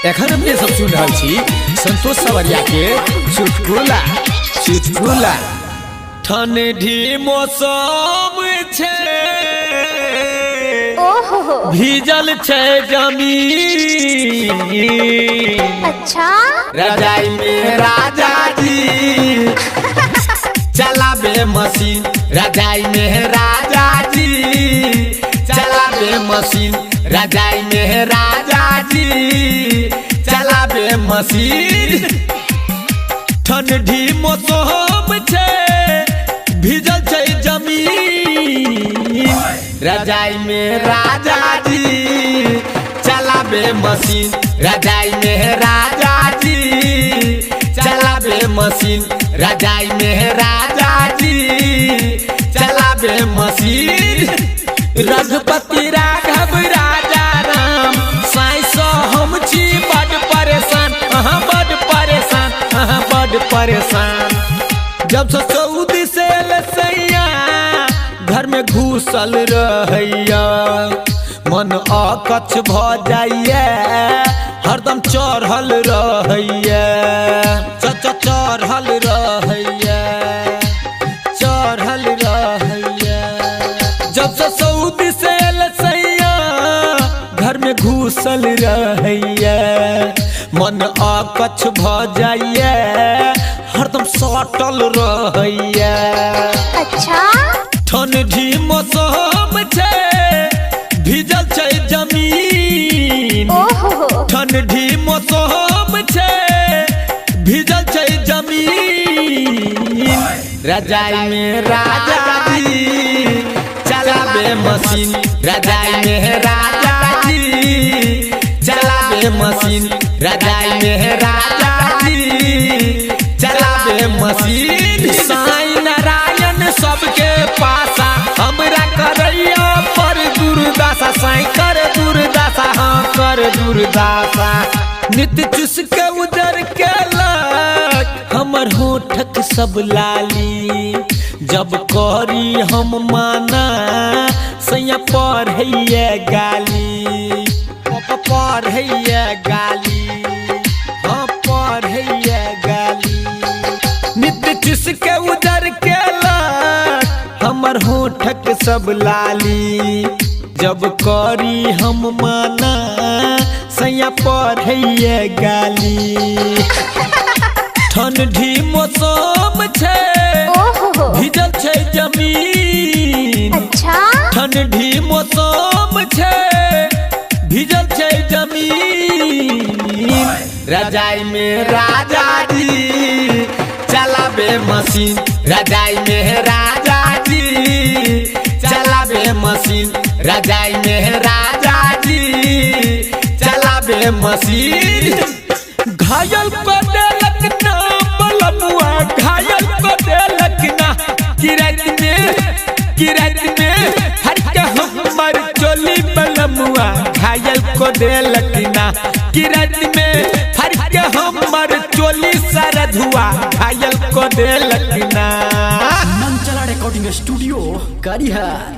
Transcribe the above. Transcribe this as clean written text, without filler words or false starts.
एखन हम ये सब सुन रहा छी संतोष सवरिया के चुटकुला चुटकुला। ठंडी मौसम छे भीजल छे जमीन। अच्छा रजाई में राजा जी चलाबे मशीन। रजाई में राजा जी चलाबे मशीन। रजाई में राजा जी चलाबे मशीन। ठंडी मौसम छे भीजल छे जमीन। रजाई में राजा जी चलाबे मशीन। रजाई में राजा जी चलाबे मशीन। रजाई में राजा जी चलाबे मशीन। रघुपति राघव राजा राम साईं सो हम छी बड़ परेशान। बड़ परेशान बड़ परेशान। जब से सऊदी से लसैया घर में घुसल रहैया मन अकच्छ भ जाइए हरदम चढ़ल रहैया। चढ़ल रहैया चढ़ल रहैया। जब से सऊदी से लसैया घर में घुसल रहैया मन अकच्छ भ जाइए हरदम सटल रहैया। अच्छा ठंडी मौसम छे भीजल छे जमीन। ठंडी मौसम छे भीजल छे जमीन। रजाई में राजा जी चलाबे मशीन। रजाई में राजा जी चलाबे मशीन। रजाई में राजा जी चलाबे मशीन। साईं नारायण सबके पासा हमरा करैया पर दुर्दशा। साईं कर दुर्दशा हाँ कर दुर्दशा। नित्य चुस के उदर के लग हमर होठक सब लाली। जब करी हम माना सैया पढ़ैया गाली। पढ़ैया गाली हाँ पढ़ैया गाली। नित्य चुस के उदर के लग हमर होठक सब लाली। जब करी हम माना सैया पढ़ैया गाली। ठंडी मौसम छे भीजल छे जमीन। अच्छा ठंडी मौसम छे भीजल छे जमीन। रजाई में राजा जी चलाबे मशीन। रजाई में राजा जी चलाबे मशीन। रजाई में राजा जी चलाबे मशीन। घायल को देलक ना बलमुआ घायल को देलक ना। किरत में हर के हमर चोली बलमुआ घायल को देलक ना। किरत में हर के हमर चोली सरधुआ घायल को देलक ना। मंचला रिकॉर्डिंग स्टूडियो करिहार।